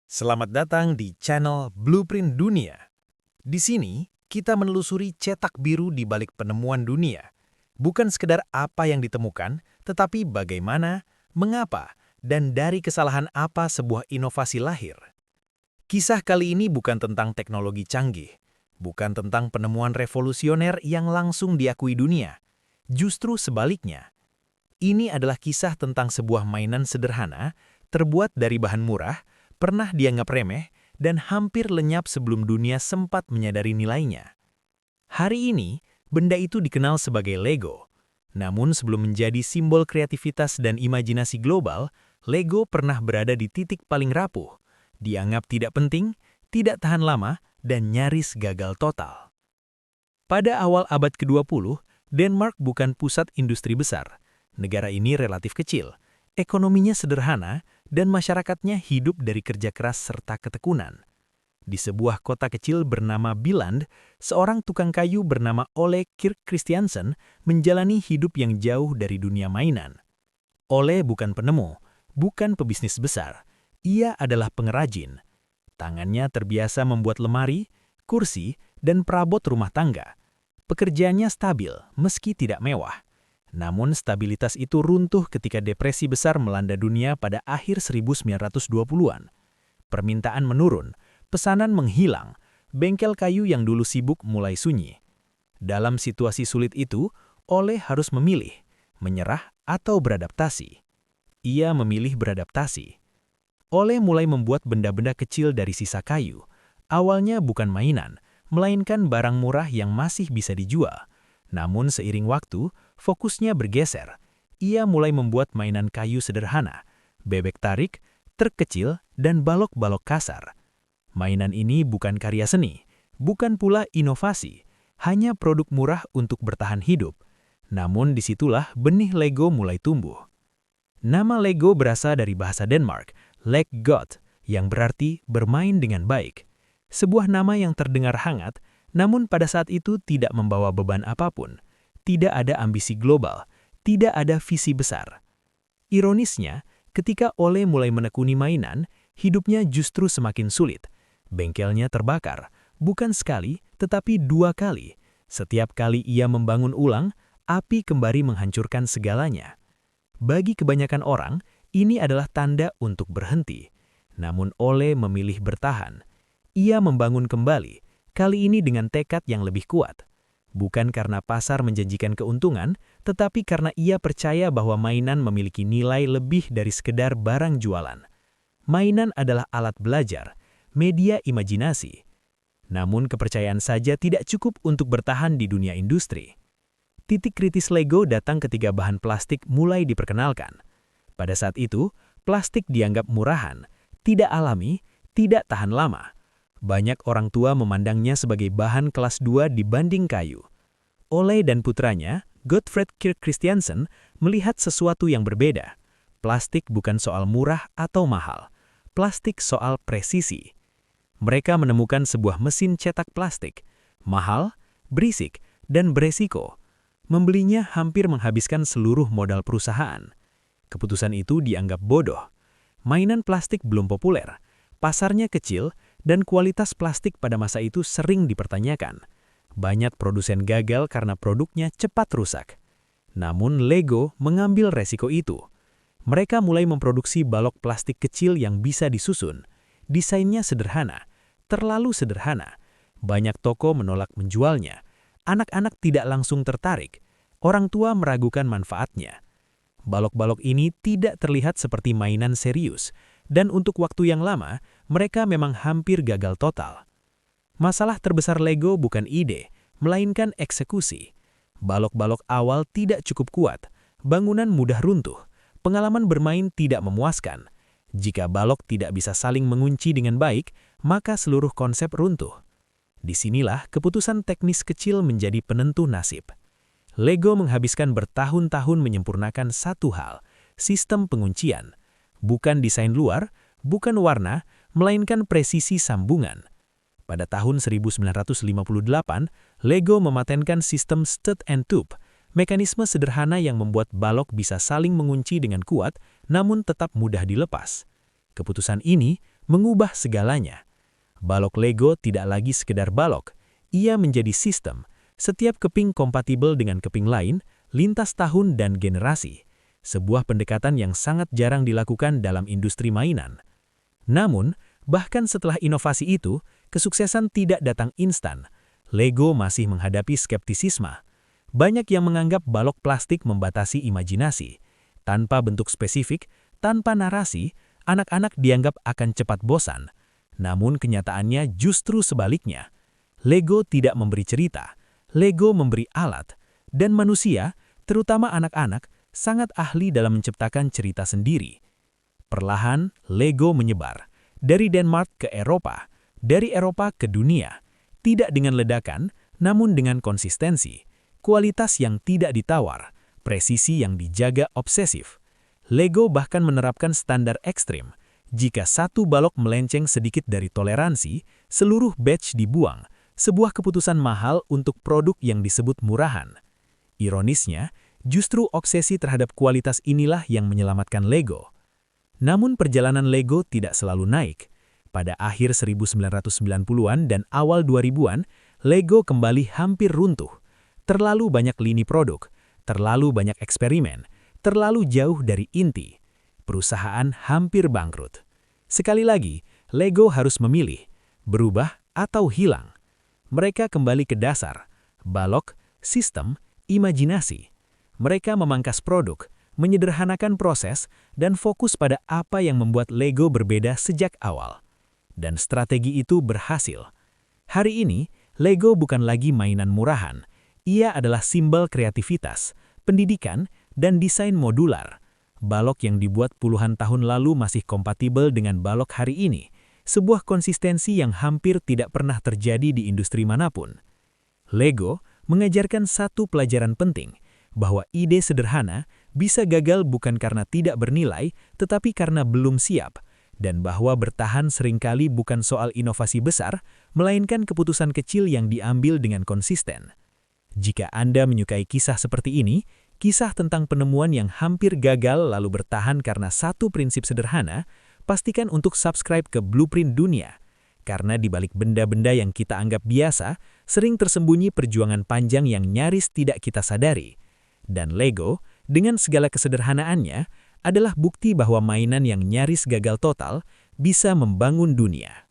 Selamat datang di channel Blueprint Dunia. Di sini, kita menelusuri cetak biru di balik penemuan dunia. Bukan sekedar apa yang ditemukan, tetapi bagaimana, mengapa, dan dari kesalahan apa sebuah inovasi lahir. Kisah kali ini bukan tentang teknologi canggih, bukan tentang penemuan revolusioner yang langsung diakui dunia. Justru sebaliknya, ini adalah kisah tentang sebuah mainan sederhana, terbuat dari bahan murah, pernah dianggap remeh, dan hampir lenyap sebelum dunia sempat menyadari nilainya. Hari ini, benda itu dikenal sebagai Lego. Namun sebelum menjadi simbol kreativitas dan imajinasi global, Lego pernah berada di titik paling rapuh, dianggap tidak penting, tidak tahan lama, dan nyaris gagal total. Pada awal abad ke-20, Denmark bukan pusat industri besar. Negara ini relatif kecil, ekonominya sederhana, dan masyarakatnya hidup dari kerja keras serta ketekunan. Di sebuah kota kecil bernama Billund, seorang tukang kayu bernama Ole Kirk Christiansen menjalani hidup yang jauh dari dunia mainan. Ole bukan penemu, bukan pebisnis besar. Ia adalah pengrajin. Tangannya terbiasa membuat lemari, kursi, dan perabot rumah tangga. Pekerjaannya stabil, meski tidak mewah. Namun stabilitas itu runtuh ketika depresi besar melanda dunia pada akhir 1920-an. Permintaan menurun, pesanan menghilang, bengkel kayu yang dulu sibuk mulai sunyi. Dalam situasi sulit itu, Ole harus memilih, menyerah atau beradaptasi. Ia memilih beradaptasi. Ole mulai membuat benda-benda kecil dari sisa kayu. Awalnya bukan mainan, melainkan barang murah yang masih bisa dijual. Namun seiring waktu, fokusnya bergeser. Ia mulai membuat mainan kayu sederhana, bebek tarik, truk kecil, dan balok-balok kasar. Mainan ini bukan karya seni, bukan pula inovasi, hanya produk murah untuk bertahan hidup. Namun disitulah benih Lego mulai tumbuh. Nama Lego berasal dari bahasa Denmark, leg godt, yang berarti bermain dengan baik. Sebuah nama yang terdengar hangat, namun pada saat itu tidak membawa beban apapun. Tidak ada ambisi global, tidak ada visi besar. Ironisnya, ketika Ole mulai menekuni mainan, hidupnya justru semakin sulit. Bengkelnya terbakar, bukan sekali, tetapi 2 kali. Setiap kali ia membangun ulang, api kembali menghancurkan segalanya. Bagi kebanyakan orang, ini adalah tanda untuk berhenti. Namun Ole memilih bertahan. Ia membangun kembali, kali ini dengan tekad yang lebih kuat. Bukan karena pasar menjanjikan keuntungan, tetapi karena ia percaya bahwa mainan memiliki nilai lebih dari sekedar barang jualan. Mainan adalah alat belajar, media imajinasi. Namun kepercayaan saja tidak cukup untuk bertahan di dunia industri. Titik kritis Lego datang ketika bahan plastik mulai diperkenalkan. Pada saat itu, plastik dianggap murahan, tidak alami, tidak tahan lama. Banyak orang tua memandangnya sebagai bahan kelas 2 dibanding kayu. Ole dan putranya, Godfred Kirk Christiansen, melihat sesuatu yang berbeda. Plastik bukan soal murah atau mahal. Plastik soal presisi. Mereka menemukan sebuah mesin cetak plastik. Mahal, berisik, dan beresiko. Membelinya hampir menghabiskan seluruh modal perusahaan. Keputusan itu dianggap bodoh. Mainan plastik belum populer. Pasarnya kecil, dan kualitas plastik pada masa itu sering dipertanyakan. Banyak produsen gagal karena produknya cepat rusak. Namun Lego mengambil resiko itu. Mereka mulai memproduksi balok plastik kecil yang bisa disusun. Desainnya sederhana, terlalu sederhana. Banyak toko menolak menjualnya. Anak-anak tidak langsung tertarik. Orang tua meragukan manfaatnya. Balok-balok ini tidak terlihat seperti mainan serius. Dan untuk waktu yang lama, mereka memang hampir gagal total. Masalah terbesar Lego bukan ide, melainkan eksekusi. Balok-balok awal tidak cukup kuat, bangunan mudah runtuh, pengalaman bermain tidak memuaskan. Jika balok tidak bisa saling mengunci dengan baik, maka seluruh konsep runtuh. Disinilah keputusan teknis kecil menjadi penentu nasib. Lego menghabiskan bertahun-tahun menyempurnakan satu hal, sistem penguncian. Bukan desain luar, bukan warna, melainkan presisi sambungan. Pada tahun 1958, Lego mematenkan sistem stud and tube, mekanisme sederhana yang membuat balok bisa saling mengunci dengan kuat, namun tetap mudah dilepas. Keputusan ini mengubah segalanya. Balok Lego tidak lagi sekedar balok, ia menjadi sistem. Setiap keping kompatibel dengan keping lain, lintas tahun dan generasi. Sebuah pendekatan yang sangat jarang dilakukan dalam industri mainan. Namun, bahkan setelah inovasi itu, kesuksesan tidak datang instan. Lego masih menghadapi skeptisisme. Banyak yang menganggap balok plastik membatasi imajinasi. Tanpa bentuk spesifik, tanpa narasi, anak-anak dianggap akan cepat bosan. Namun kenyataannya justru sebaliknya. Lego tidak memberi cerita, Lego memberi alat, dan manusia, terutama anak-anak, sangat ahli dalam menciptakan cerita sendiri. Perlahan, Lego menyebar. Dari Denmark ke Eropa, dari Eropa ke dunia. Tidak dengan ledakan, namun dengan konsistensi. Kualitas yang tidak ditawar, presisi yang dijaga obsesif. Lego bahkan menerapkan standar ekstrim. Jika satu balok melenceng sedikit dari toleransi, seluruh batch dibuang. Sebuah keputusan mahal untuk produk yang disebut murahan. Ironisnya, justru obsesi terhadap kualitas inilah yang menyelamatkan Lego. Namun perjalanan Lego tidak selalu naik. Pada akhir 1990-an dan awal 2000-an, Lego kembali hampir runtuh. Terlalu banyak lini produk, terlalu banyak eksperimen, terlalu jauh dari inti. Perusahaan hampir bangkrut. Sekali lagi, Lego harus memilih, berubah atau hilang. Mereka kembali ke dasar, balok, sistem, imajinasi. Mereka memangkas produk, menyederhanakan proses, dan fokus pada apa yang membuat Lego berbeda sejak awal. Dan strategi itu berhasil. Hari ini, Lego bukan lagi mainan murahan. Ia adalah simbol kreativitas, pendidikan, dan desain modular. Balok yang dibuat puluhan tahun lalu masih kompatibel dengan balok hari ini. Sebuah konsistensi yang hampir tidak pernah terjadi di industri manapun. Lego mengajarkan satu pelajaran penting, bahwa ide sederhana bisa gagal bukan karena tidak bernilai, tetapi karena belum siap, dan bahwa bertahan seringkali bukan soal inovasi besar, melainkan keputusan kecil yang diambil dengan konsisten. Jika Anda menyukai kisah seperti ini, kisah tentang penemuan yang hampir gagal lalu bertahan karena satu prinsip sederhana, pastikan untuk subscribe ke Blueprint Dunia. Karena di balik benda-benda yang kita anggap biasa, sering tersembunyi perjuangan panjang yang nyaris tidak kita sadari. Dan Lego, dengan segala kesederhanaannya, adalah bukti bahwa mainan yang nyaris gagal total bisa membangun dunia.